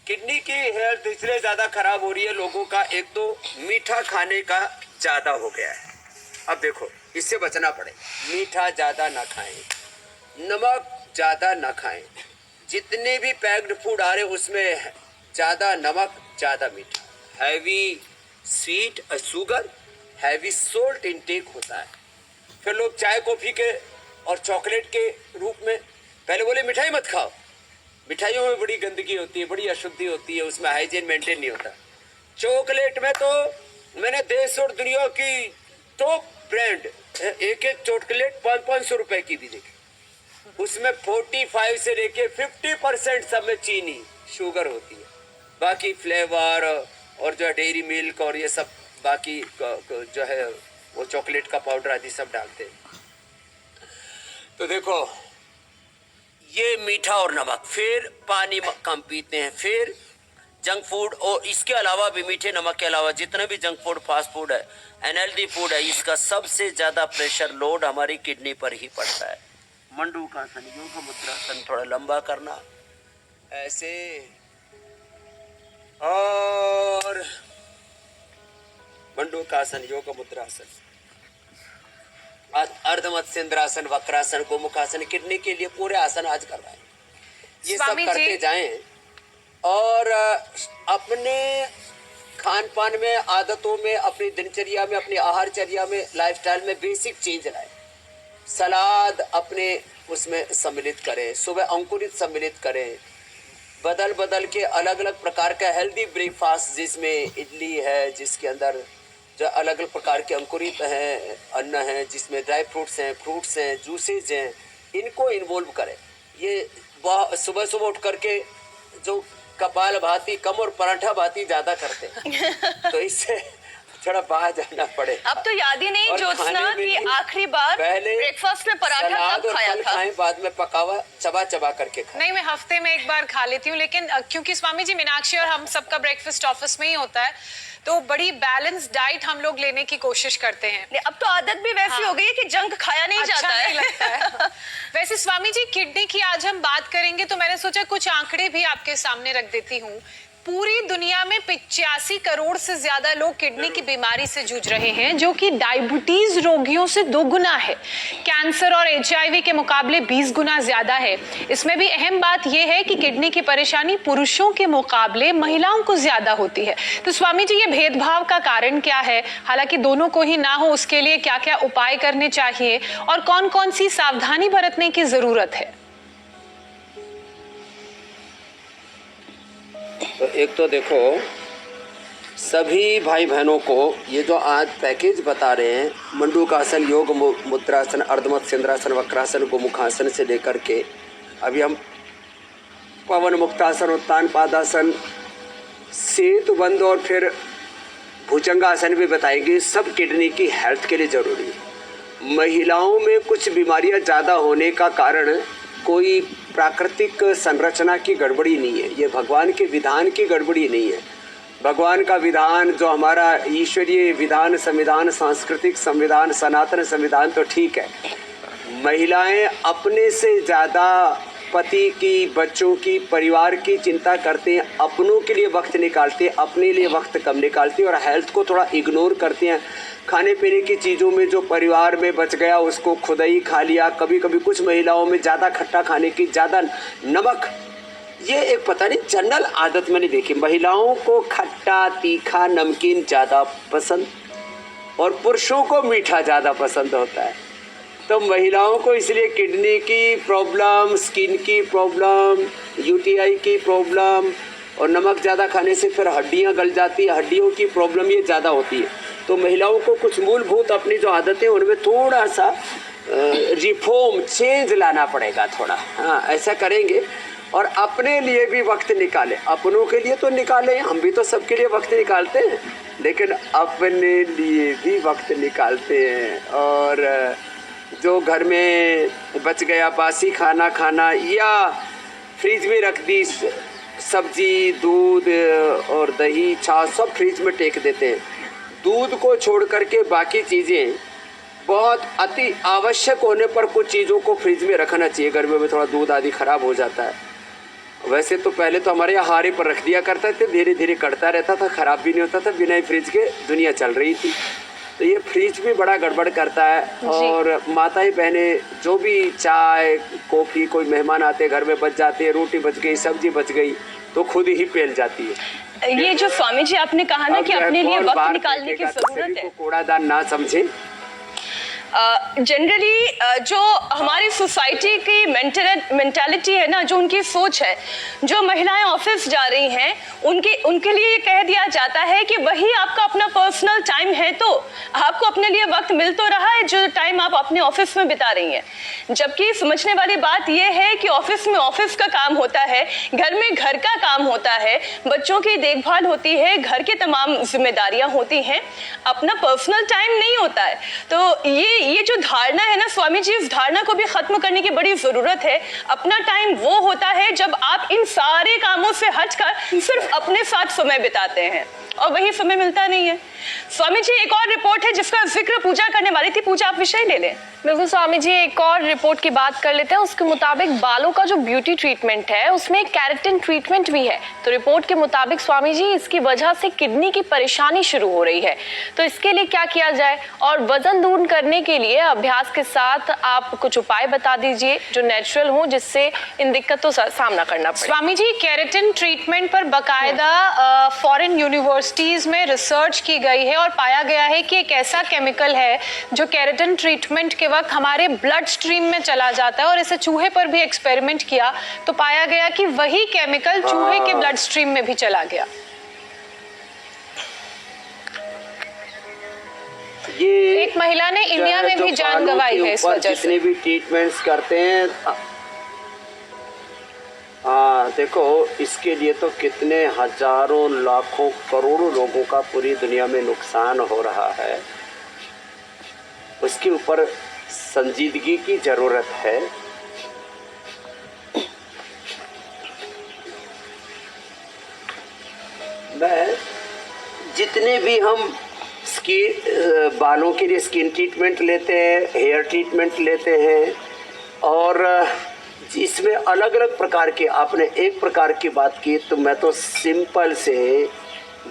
Kidney की health इसलिए ज़्यादा खराब हो रही है लोगों का, एक तो मीठा खाने का ज़्यादा हो गया है। अब देखो इससे बचना पड़े, मीठा ज़्यादा ना खाएं, नमक ज़्यादा ना खाएं। जितने भी पैक्ड फूड आ रहे उसमें ज़्यादा नमक ज़्यादा मीठा, heavy sweet sugar, heavy salt intake होता है। फिर लोग चाय कॉफ़ी के और चॉकलेट के रूप में पहले बोले मिठाई मत खाओ, मिठाइयों में बड़ी गंदगी होती है, बड़ी अशुद्धि होती है, उसमें हाइजीन मेंटेन नहीं होता। चॉकलेट में तो मैंने देश और दुनिया की टॉप ब्रांड एक एक चॉकलेट 500-500 रुपए की भी देखी, उसमें 45 से लेके 50% सब में चीनी शुगर होती है। बाकी फ्लेवर और जो है डेयरी मिल्क और ये सब बाकी जो है वो चॉकलेट का पाउडर आदि सब डालते हैं। तो देखो ये मीठा और नमक, फिर पानी कम पीते हैं, फिर जंक फूड, और इसके अलावा भी मीठे नमक के अलावा जितने भी जंक फूड फास्ट फूड है अनहेल्दी फूड है, इसका सबसे ज़्यादा प्रेशर लोड हमारी किडनी पर ही पड़ता है। मंडूकासन, योग मुद्रासन, थोड़ा लंबा करना ऐसे, और मंडूकासन, योग मुद्रासन, अर्धमत्स्येंद्रासन, वक्रासन, गोमुखासन, किडनी के लिए पूरे आसन आज कर रहे हैं। ये सब करते जाएं और अपने खान पान में, आदतों में, अपनी दिनचर्या में, अपनी आहारचर्या में, लाइफस्टाइल में बेसिक चेंज लाएं। सलाद अपने उसमें सम्मिलित करें, सुबह अंकुरित सम्मिलित करें, बदल बदल के अलग अलग प्रकार का हेल्दी ब्रेकफास्ट, जिसमें इडली है, जिसके अंदर जो अलग अलग प्रकार के अंकुरित हैं अन्न हैं, जिसमें ड्राई फ्रूट्स हैं, जूसेज हैं, इनको इन्वॉल्व करें। ये सुबह सुबह उठ करके जो कपाल भाती कम और पराठा भाती ज़्यादा करते हैं तो इससे थोड़ा बाहर जाना पड़े। अब तो याद ही नहीं ज्योत्सना कि आखिरी बार पहले ब्रेकफास्ट में पराठा कब खाया था। खाएं, बाद में पकावा चबा चबा करके खाएं। नहीं, मैं हफ्ते में एक बार खा लेती हूँ, लेकिन क्योंकि स्वामी जी मीनाक्षी और हम सबका ब्रेकफास्ट ऑफिस में ही होता है, तो बड़ी बैलेंस डाइट हम लोग लेने की कोशिश करते हैं। अब तो आदत भी वैसी हो गई है कि जंक खाया नहीं अच्छा जाता नहीं लगता है। वैसे स्वामी जी किडनी की आज हम बात करेंगे, तो मैंने सोचा कुछ आंकड़े भी आपके सामने रख देती हूँ। पूरी दुनिया में 85 करोड़ से ज्यादा लोग किडनी की बीमारी से जूझ रहे हैं, जो कि डायबिटीज रोगियों से 2 गुना है। कैंसर और HIV के मुकाबले 20 गुना ज्यादा है। इसमें भी अहम बात यह है कि किडनी की परेशानी पुरुषों के मुकाबले महिलाओं को ज्यादा होती है। तो स्वामी जी, ये भेदभाव का कारण क्या है? हालांकि दोनों को ही ना हो, उसके लिए क्या क्या उपाय करने चाहिए और कौन कौन सी सावधानी बरतने की जरूरत है? तो एक तो देखो, सभी भाई बहनों को ये जो आज पैकेज बता रहे हैं, मंडूकासन, योग मुद्रासन, अर्धमत्स्येंद्रासन, वक्रासन, गोमुखासन से लेकर के अभी हम पवन मुक्तासन, उत्तान पादासन, सेतु बंद और फिर भुजंगासन भी बताएंगे। सब किडनी की हेल्थ के लिए ज़रूरी है। महिलाओं में कुछ बीमारियां ज़्यादा होने का कारण कोई प्राकृतिक संरचना की गड़बड़ी नहीं है, ये भगवान के विधान की गड़बड़ी नहीं है। भगवान का विधान जो हमारा ईश्वरीय विधान, संविधान, सांस्कृतिक संविधान, सनातन संविधान तो ठीक है। महिलाएं अपने से ज़्यादा पति की, बच्चों की, परिवार की चिंता करते हैं, अपनों के लिए वक्त निकालते हैं, अपने लिए वक्त कम निकालते हैं और हेल्थ को थोड़ा इग्नोर करते हैं। खाने पीने की चीज़ों में जो परिवार में बच गया उसको खुद ही खा लिया। कभी कभी कुछ महिलाओं में ज़्यादा खट्टा खाने की, ज़्यादा नमक, ये एक पता नहीं जनरल आदत मैंने देखी। महिलाओं को खट्टा, तीखा, नमकीन ज़्यादा पसंद और पुरुषों को मीठा ज़्यादा पसंद होता है। तो महिलाओं को इसलिए किडनी की प्रॉब्लम, स्किन की प्रॉब्लम, UTI की प्रॉब्लम और नमक ज़्यादा खाने से फिर हड्डियां गल जाती है, हड्डियों की प्रॉब्लम ये ज़्यादा होती है। तो महिलाओं को कुछ मूलभूत अपनी जो आदतें उनमें थोड़ा सा रिफॉर्म, चेंज लाना पड़ेगा थोड़ा। हाँ, ऐसा करेंगे और अपने लिए भी वक्त निकालें। अपनों के लिए तो निकालें, हम भी तो सबके लिए वक्त निकालते हैं, लेकिन अपने लिए भी वक्त निकालते हैं। और जो घर में बच गया बासी खाना खाना या फ्रिज में रख दी सब्जी, दूध और दही, छाछ सब फ्रिज में टेक देते हैं। दूध को छोड़ करके बाकी चीज़ें बहुत अति आवश्यक होने पर कुछ चीज़ों को फ्रिज में रखना चाहिए। गर्मियों में थोड़ा दूध आदि ख़राब हो जाता है वैसे तो पहले तो हमारे यहाँ हारे पर रख दिया करते थे, धीरे धीरे कटता रहता था, ख़राब भी नहीं होता था, बिना ही फ्रिज के दुनिया चल रही थी। तो ये फ्रिज भी बड़ा गड़बड़ करता है। और माताएं बहनें जो भी चाय कॉफ़ी, कोई मेहमान आते घर में बच जाती है, रोटी बच गई, सब्जी बच गई तो खुद ही पेल जाती है। ये जो स्वामी जी आपने कहा ना कि अपने लिए वक्त निकालने की जरूरत है, कूड़ादान ना समझे। जनरली जो हमारी सोसाइटी की मेंटालिटी है ना, जो उनकी सोच है, जो महिलाएं ऑफिस जा रही हैं उनके लिए ये कह दिया जाता है कि वही आपका अपना पर्सनल टाइम है, तो आपको अपने लिए वक्त मिल तो रहा है जो टाइम आप अपने ऑफिस में बिता रही हैं। जबकि समझने वाली बात यह है कि ऑफिस में ऑफिस का काम होता है, घर में घर का काम होता है, बच्चों की देखभाल होती है, घर की तमाम जिम्मेदारियां होती हैं, अपना पर्सनल टाइम नहीं होता है। तो ये जो धारणा है ना स्वामी जी, इस धारणा को भी खत्म करने की बड़ी जरूरत है। अपना टाइम वो होता है जब आप इन सारे कामों से हटकर सिर्फ अपने साथ समय बिताते हैं, और वही समय मिलता नहीं है। स्वामी जी एक और रिपोर्ट है जिसका जिक्र पूजा करने वाली थी। पूजा, आप विषय ले लें। बिल्कुल स्वामी जी, एक और रिपोर्ट की बात कर लेते हैं। उसके मुताबिक बालों का जो ब्यूटी ट्रीटमेंट है उसमें केराटिन ट्रीटमेंट भी है। तो रिपोर्ट के मुताबिक स्वामी जी इसकी वजह से किडनी की परेशानी शुरू हो रही है। तो इसके लिए क्या किया जाए, और वजन दूर करने के लिए अभ्यास के साथ आप कुछ उपाय बता दीजिए जो नेचुरल हो, जिससे इन दिक्कतों का सामना करना पड़े। स्वामी जी, केराटिन ट्रीटमेंट पर बाकायदा फॉरेन यूनिवर्सिटीज में रिसर्च की गई है और पाया गया है कि एक ऐसा केमिकल है जो केराटिन ट्रीटमेंट के वक्त हमारे ब्लड स्ट्रीम में चला जाता है, और इसे चूहे पर भी एक्सपेरिमेंट किया तो पाया गया कि वही केमिकल चूहे के ब्लड स्ट्रीम में भी चला गया। ये एक महिला ने इंडिया में भी जान गंवाई है इस वजह से। जितने भी ट्रीटमेंट्स करते हैं, देखो इसके लिए तो कितने हजारों लाखों करोड़ों लोगों का पूरी दुनिया में नुकसान हो रहा है। उसके ऊपर संजीदगी की जरूरत है। मैं जितने भी हम बालों के लिए स्किन ट्रीटमेंट लेते हैं, हेयर ट्रीटमेंट लेते हैं, और इसमें अलग अलग प्रकार के, आपने एक प्रकार की बात की तो मैं तो सिंपल से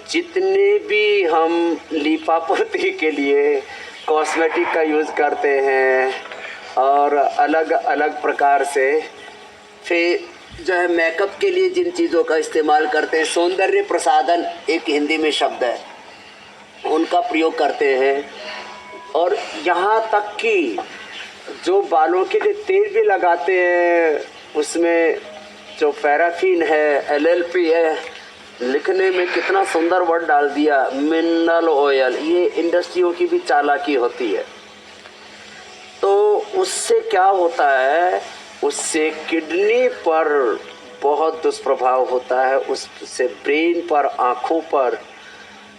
जितने भी हम लीपापोती के लिए कॉस्मेटिक का यूज़ करते हैं और अलग अलग प्रकार से, फिर जो है मेकअप के लिए जिन चीज़ों का इस्तेमाल करते हैं, सौंदर्य प्रसाधन एक हिंदी में शब्द है, उनका प्रयोग करते हैं। और यहाँ तक कि जो बालों के लिए तेल भी लगाते हैं, उसमें जो पैराफिन है, LLP है, लिखने में कितना सुंदर वर्ड डाल दिया, मिनरल ऑयल। ये इंडस्ट्रियों की भी चालाकी होती है। तो उससे क्या होता है, उससे किडनी पर बहुत दुष्प्रभाव होता है, उससे ब्रेन पर, आँखों पर,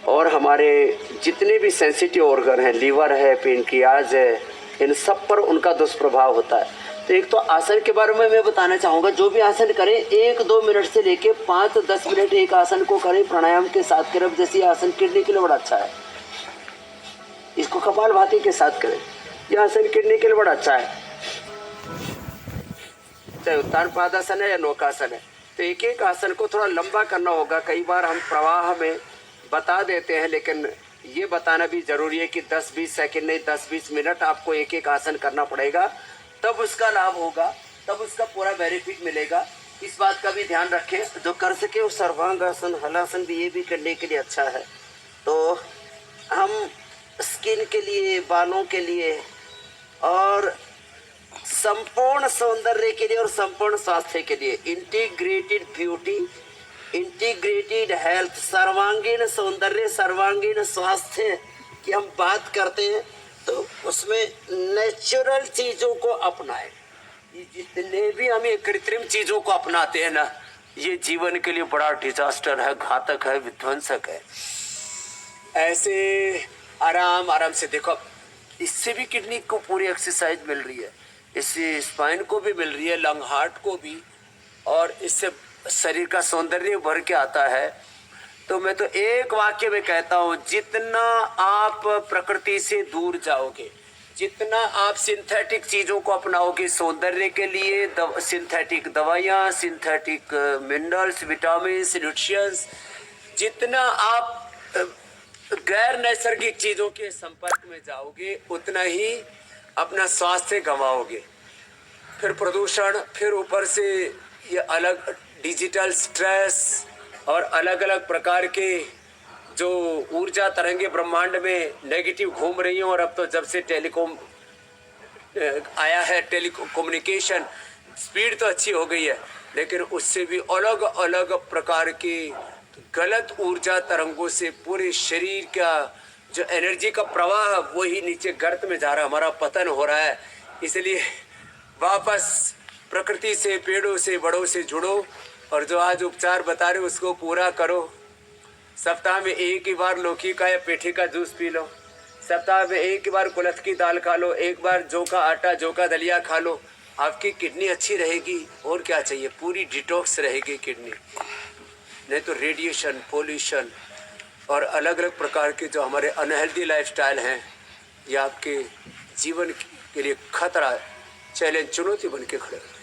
और हमारे जितने भी सेंसिटिव ऑर्गन हैं, लीवर है, पेनक्रियाज है, इन सब पर उनका दुष्प्रभाव होता है। तो एक तो आसन के बारे में मैं बताना चाहूँगा, जो भी आसन करें 1-2 मिनट से लेके 5-10 मिनट एक आसन को करें प्राणायाम के साथ करें। जैसे आसन किडनी के लिए बड़ा अच्छा है, इसको कपालभाति के साथ करें। यह आसन किडनी के लिए बड़ा अच्छा है, चाहे उत्तान पादासन है या नौकासन है। तो एक एक आसन को थोड़ा लंबा करना होगा। कई बार हम प्रवाह में बता देते हैं, लेकिन ये बताना भी ज़रूरी है कि 10-20 सेकंड नहीं, 10-20 मिनट आपको एक एक आसन करना पड़ेगा, तब उसका लाभ होगा, तब उसका पूरा बेनिफिट मिलेगा। इस बात का भी ध्यान रखें। जो कर सके वो सर्वांगासन, हलासन भी, ये भी करने के लिए अच्छा है। तो हम स्किन के लिए, बालों के लिए और संपूर्ण सौंदर्य के लिए और संपूर्ण स्वास्थ्य के लिए, इंटीग्रेटेड ब्यूटी, इंटीग्रेटेड हेल्थ, सर्वांगीण सौंदर्य, सर्वांगीण स्वास्थ्य की हम बात करते हैं, तो उसमें नेचुरल चीज़ों को अपनाएं। ये जितने भी हम ये कृत्रिम चीज़ों को अपनाते हैं ना, ये जीवन के लिए बड़ा डिजास्टर है, घातक है, विध्वंसक है। ऐसे आराम से देखो, इससे भी किडनी को पूरी एक्सरसाइज मिल रही है, इससे स्पाइन को भी मिल रही है, लंग, हार्ट को भी, और इससे शरीर का सौंदर्य भर के आता है। तो मैं तो एक वाक्य में कहता हूँ, जितना आप प्रकृति से दूर जाओगे, जितना आप सिंथेटिक चीज़ों को अपनाओगे सौंदर्य के लिए, सिंथेटिक दवाइयाँ, सिंथेटिक मिनरल्स, विटामिन, न्यूट्रिएंट्स, जितना आप गैर नैसर्गिक चीज़ों के संपर्क में जाओगे उतना ही अपना स्वास्थ्य गंवाओगे। फिर प्रदूषण, फिर ऊपर से ये अलग डिजिटल स्ट्रेस और अलग अलग प्रकार के जो ऊर्जा तरंगे ब्रह्मांड में नेगेटिव घूम रही हैं। और अब तो जब से टेलीकॉम आया है, टेलीकम्युनिकेशन स्पीड तो अच्छी हो गई है, लेकिन उससे भी अलग अलग प्रकार के गलत ऊर्जा तरंगों से पूरे शरीर का जो एनर्जी का प्रवाह वही नीचे गर्त में जा रहा है, हमारा पतन हो रहा है। इसलिए वापस प्रकृति से, पेड़ों से, बड़ों से जुड़ो और जो आज उपचार बता रहे उसको पूरा करो। सप्ताह में एक ही बार लौकी का या पेठे का जूस पी लो, सप्ताह में एक ही बार कुल्थ की दाल खा लो, एक बार जौ का आटा, जौ का दलिया खा लो, आपकी किडनी अच्छी रहेगी। और क्या चाहिए, पूरी डिटॉक्स रहेगी किडनी। नहीं तो रेडिएशन, पोल्यूशन और अलग अलग प्रकार के जो हमारे अनहेल्दी लाइफस्टाइल हैं, ये आपके जीवन के लिए खतरा, चैलेंज, चुनौती बन के खड़े हैं।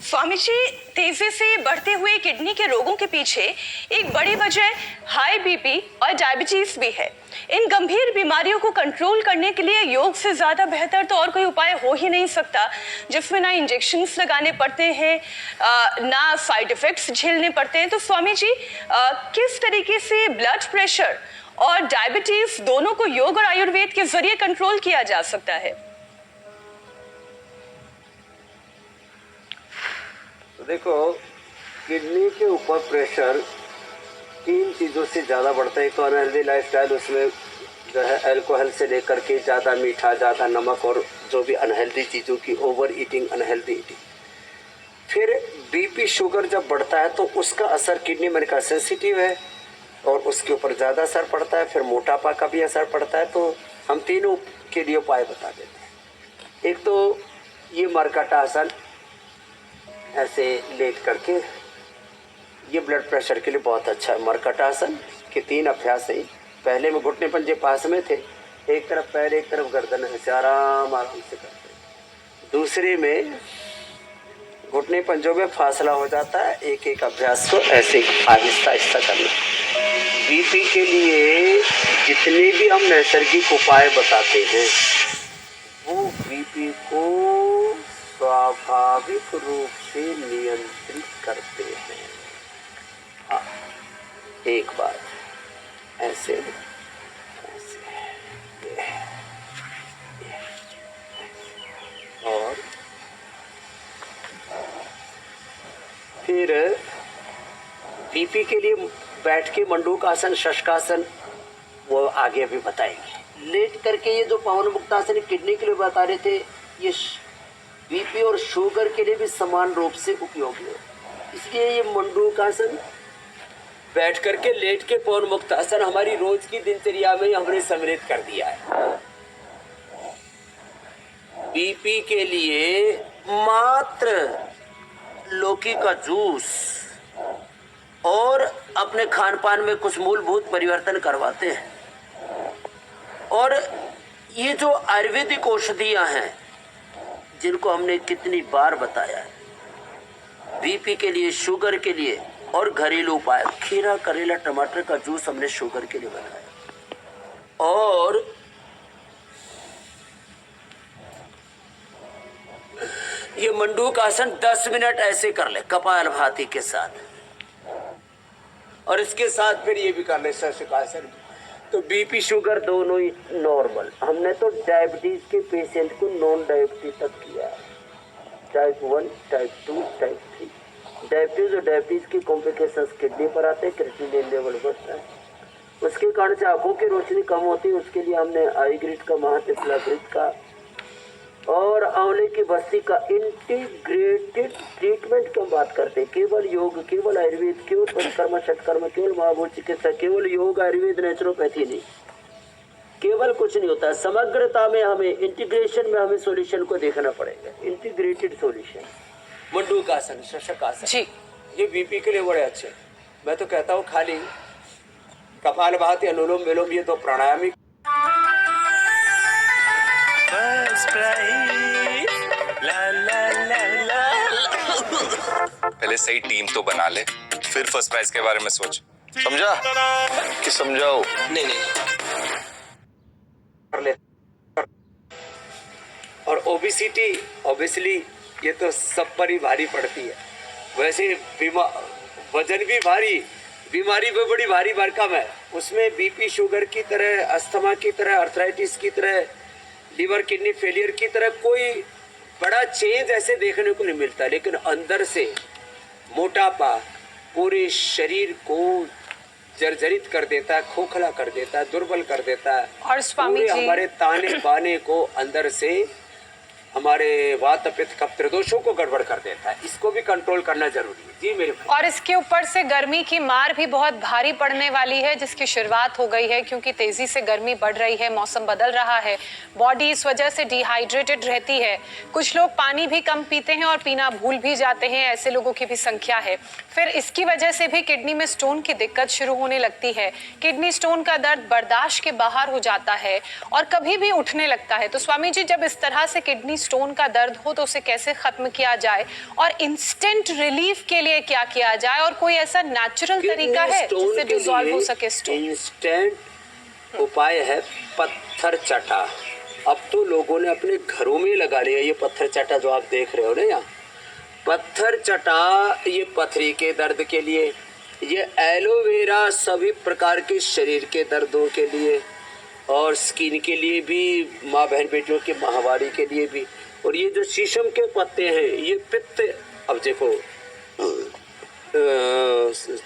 स्वामी जी, तेजी से बढ़ते हुए किडनी के रोगों के पीछे एक बड़ी वजह हाई बीपी और डायबिटीज भी है। इन गंभीर बीमारियों को कंट्रोल करने के लिए योग से ज्यादा बेहतर तो और कोई उपाय हो ही नहीं सकता, जिसमें ना इंजेक्शंस लगाने पड़ते हैं, ना साइड इफेक्ट्स झेलने पड़ते हैं। तो स्वामी जी, किस तरीके से ब्लड प्रेशर और डायबिटीज दोनों को योग और आयुर्वेद के जरिए कंट्रोल किया जा सकता है? देखो, किडनी के ऊपर प्रेशर 3 चीज़ों से ज़्यादा बढ़ता है। एक तो अनहेल्दी लाइफस्टाइल, उसमें जो है अल्कोहल से लेकर के ज़्यादा मीठा, ज़्यादा नमक और जो भी अनहेल्दी चीज़ों की ओवर ईटिंग, अनहेल्दी ईटिंग। फिर बीपी, शुगर जब बढ़ता है तो उसका असर किडनी में का सेंसिटिव है और उसके ऊपर ज़्यादा असर पड़ता है। फिर मोटापा का भी असर पड़ता है। तो हम तीनों के लिए उपाय बता देते हैं। एक तो ये मरकटा आसन, ऐसे लेट करके, ये ब्लड प्रेशर के लिए बहुत अच्छा है। मरकटा आसन के 3 अभ्यास है। पहले में घुटने पंजे पास में थे, एक तरफ पैर एक तरफ गर्दन, ऐसे आराम आराम से करते हैं। दूसरे में घुटने पंजों में फासला हो जाता है, एक एक अभ्यास को ऐसे आहिस्ता आहिस्ता करना। बीपी के लिए जितने भी हम नैसर्गिक उपाय बताते हैं वो बीपी को स्वाभाविक रूप से नियंत्रित करते हैं। हाँ, एक बार ऐसे, ऐसे, और फिर बीपी के लिए बैठ के मंडूकासन, शशकासन, वो आगे भी बताएंगे। लेट करके ये जो पवन मुक्तासन किडनी के लिए बता रहे थे, ये बीपी और शुगर के लिए भी समान रूप से उपयोगी है। इसलिए ये मंडूकासन बैठ करके, लेट के पवन मुक्तासन हमारी रोज की दिनचर्या में हमने सम्मिलित कर दिया है। बीपी के लिए मात्र लौकी का जूस और अपने खान पान में कुछ मूलभूत परिवर्तन करवाते हैं। और ये जो आयुर्वेदिक औषधियां हैं जिनको हमने कितनी बार बताया है, बीपी के लिए, शुगर के लिए, और घरेलू उपाय, खीरा, करेला, टमाटर का जूस हमने शुगर के लिए बनाया। और ये मंडूक आसन 10 मिनट ऐसे कर ले कपालभाति के साथ, और इसके साथ फिर ये भी कर ले शशकासन। तो बीपी, शुगर दोनों ही नॉर्मल। हमने तो डायबिटीज के पेशेंट को नॉन डायबिटीज तक किया है, टाइप 1, टाइप 2, टाइप 3। डायबिटीज और डायबिटीज की कॉम्प्लिकेशंस किडनी पर आते हैं, क्रिएटिनिन लेवल बढ़ता है, उसके कारण से आंखों की रोशनी कम होती है। उसके लिए हमने आई ग्रिड का, महातिफलाग्रिड का और आंवले की बस्ती का इंटीग्रेटेड ट्रीटमेंट की हम बात करते हैं। केवल योग, केवल आयुर्वेद, केवल पंचकर्म, षटकर्म, केवल महाभूत चिकित्सा, केवल योग, आयुर्वेद, नेचुरोपैथी नहीं, केवल कुछ नहीं होता। समग्रता में हमें, इंटीग्रेशन में हमें सॉल्यूशन को देखना पड़ेगा, इंटीग्रेटेड सॉल्यूशन। मंडूकासन, शशकासन जी, ये बीपी के लिए बड़े अच्छे। मैं तो कहता हूँ खाली कपालभाति, अनुलोम विलोम, ये तो प्राणायाम ही। पहले सही टीम तो बना ले, फिर फर्स्ट प्राइज के बारे में सोच। समझा कि समझाओ? नहीं कर ले। और ओबेसिटी ऑब्वियसली ये तो सब पर ही भारी पड़ती है। वैसे वजन भी भारी, बीमारी भी बड़ी भारी भरकम है। उसमें बीपी, शुगर की तरह, अस्थमा की तरह, अर्थराइटिस की तरह, लीवर किडनी फेलियर की तरह कोई बड़ा चेंज ऐसे देखने को नहीं मिलता। लेकिन अंदर से मोटापा पूरे शरीर को जर्जरित कर देता है, खोखला कर देता है, दुर्बल कर देता है। और स्वामी पूरे जी, हमारे ताने बाने को अंदर से हमारे वात पित्त कफ त्रिदोषों को गड़बड़ कर देता है। इसको भी कंट्रोल करना जरूरी है। जी मेरे भाई। और इसके ऊपर से गर्मी की मार भी बहुत भारी पड़ने वाली है, जिसकी शुरुआत हो गई है क्योंकि तेजी से गर्मी बढ़ रही है, मौसम बदल रहा है, बॉडी इस वजह से डिहाइड्रेटेड रहती है। कुछ लोग पानी भी कम पीते हैं और पीना भूल भी जाते हैं, ऐसे लोगों की भी संख्या है। फिर इसकी वजह से भी किडनी में स्टोन की दिक्कत शुरू होने लगती है। किडनी स्टोन का दर्द बर्दाश्त के बाहर हो जाता है और कभी भी उठने लगता है। तो स्वामी जी, जब इस तरह से किडनी स्टोन का दर्द हो तो उसे कैसे खत्म किया जाए और इंस्टेंट रिलीफ के लिए क्या किया जाए, और कोई ऐसा नेचुरल तरीका है जिससे डिसॉल्व हो सके स्टोन? इंस्टेंट उपाय है पत्थर चटा। अब तो लोगों ने अपने घरों में लगा लिया ये पत्थर चटा जो आप देख रहे हो ना यहाँ। पत्थर चटा ये पथरी के दर्द के लिए, ये एलोवेरा सभी प्रकार के शरीर के दर्दों के लिए और स्किन के लिए भी, माँ बहन बेटियों के माहवारी के लिए भी। और ये जो शीशम के पत्ते हैं ये पित्त, अब देखो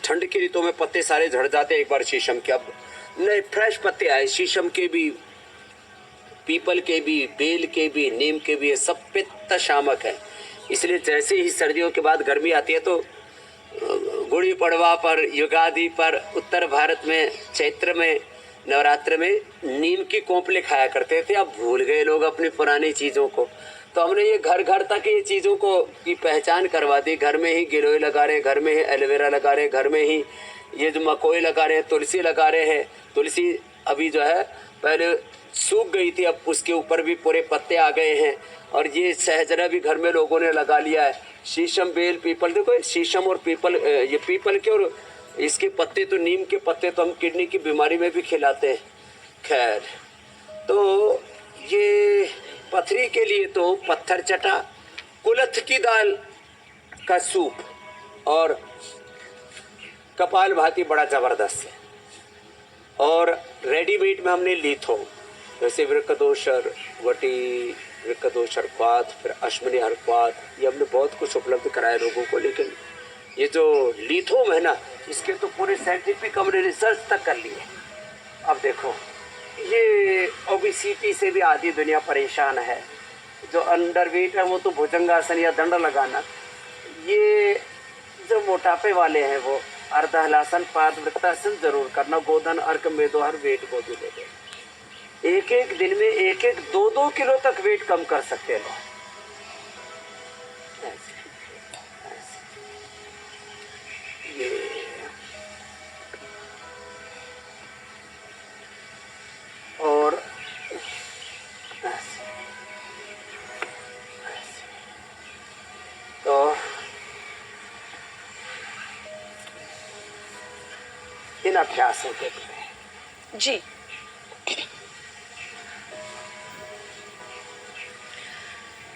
ठंड की ऋतु में पत्ते सारे झड़ जाते हैं एक बार शीशम के, अब नए फ्रेश पत्ते आए शीशम के भी, पीपल के भी, बेल के भी, नीम के भी, ये सब पित्त शामक है। इसलिए जैसे ही सर्दियों के बाद गर्मी आती है तो गुड़ी पड़वा पर, युगादि पर, उत्तर भारत में चैत्र में, नवरात्र में नीम की कोंपले खाया करते थे। अब भूल गए लोग अपनी पुरानी चीज़ों को। तो हमने ये घर घर तक ये चीज़ों को की पहचान करवा दी। घर में ही गिलोय लगा रहे, घर में ही एलोवेरा लगा रहे, घर में ही ये जो मकोई लगा रहे हैं, तुलसी लगा रहे हैं। तुलसी अभी जो है पहले सूख गई थी, अब उसके ऊपर भी पूरे पत्ते आ गए हैं। और ये सहजरा भी घर में लोगों ने लगा लिया है। शीशम, बेल, पीपल, देखो शीशम और पीपल, ये पीपल के और इसके पत्ते, तो नीम के पत्ते तो हम किडनी की बीमारी में भी खिलाते हैं। खैर, तो ये पथरी के लिए तो पत्थर चटा, कुलथ की दाल का सूप और कपालभाति बड़ा ज़बरदस्त है। और रेडीमेड में हमने लिथो, जैसे वृक्कदोषर वटी, वृक्कदोषर क्वाथ, फिर अश्विनी हरक्वाथ, ये हमने बहुत कुछ उपलब्ध कराया लोगों को। लेकिन ये जो लिथोम है ना, इसके तो पूरे साइंटिफिक हमने रिसर्च तक कर लिए। अब देखो, ये ओबेसिटी से भी आधी दुनिया परेशान है। जो अंडरवेट है वो तो भुजंगासन या दंड लगाना, ये जो मोटापे वाले हैं वो अर्धहलासन, पादवृत्तासन जरूर करना, गोधन, अर्क, मेदोहर, वेट को भी ले लें। एक एक दिन में 1-2 किलो तक वेट कम कर सकते हैं लोग। ये और तो इन अभ्यासों के लिए जी,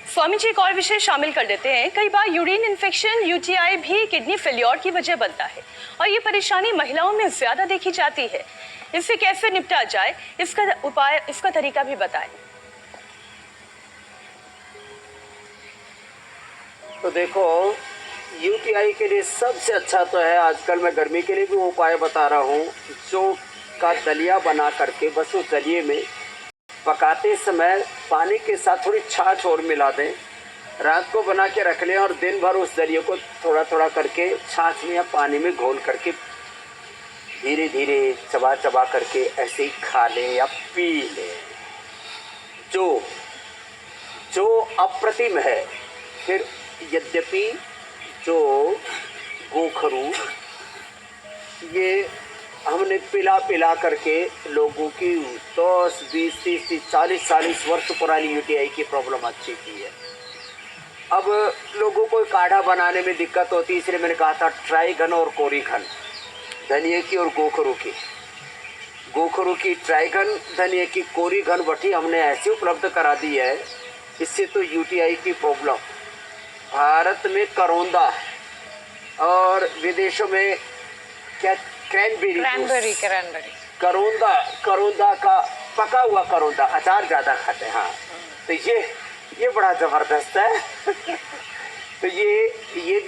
स्वामी जी एक और विषय शामिल कर देते हैं। कई बार यूरिन इन्फेक्शन, यूटीआई भी किडनी फेल्योर की वजह बनता है और ये परेशानी महिलाओं में ज्यादा देखी जाती है। इससे कैसे निपटा जाए, इसका उपाय, इसका तरीका भी बताएं। तो देखो, यूटीआई के लिए सबसे अच्छा तो है, आजकल मैं गर्मी के लिए भी वो उपाय बता रहा हूँ, जो का दलिया बना करके बस उस दलिए में पकाते समय पानी के साथ थोड़ी छाछ और मिला दें, रात को बना के रख लें और दिन भर उस दलिए को थोड़ा थोड़ा करके छाछ में या पानी में घोल करके धीरे धीरे चबा चबा करके ऐसे ही खा लें या पी लें, जो अप्रतिम है। फिर यद्यपि जो गोखरू ये हमने पिला पिला करके लोगों की 10, 20, 30, 40 वर्ष पुरानी यूटीआई की प्रॉब्लम अच्छी की है। अब लोगों को काढ़ा बनाने में दिक्कत होती है, इसलिए मैंने कहा था ट्राइगन और कोरीघन, धनिए की और गोखरू की ट्राइगन, धनिए की कोरीघन बटी हमने ऐसी उपलब्ध करा दी है, इससे तो यूटीआई की प्रॉब्लम भारत में करौंदा और विदेशों में क्या क्रैनबेरी करौंदा का पका हुआ करौंदा अचार ज़्यादा खाते हैं। हाँ, तो ये बड़ा ज़बरदस्त है। तो ये भी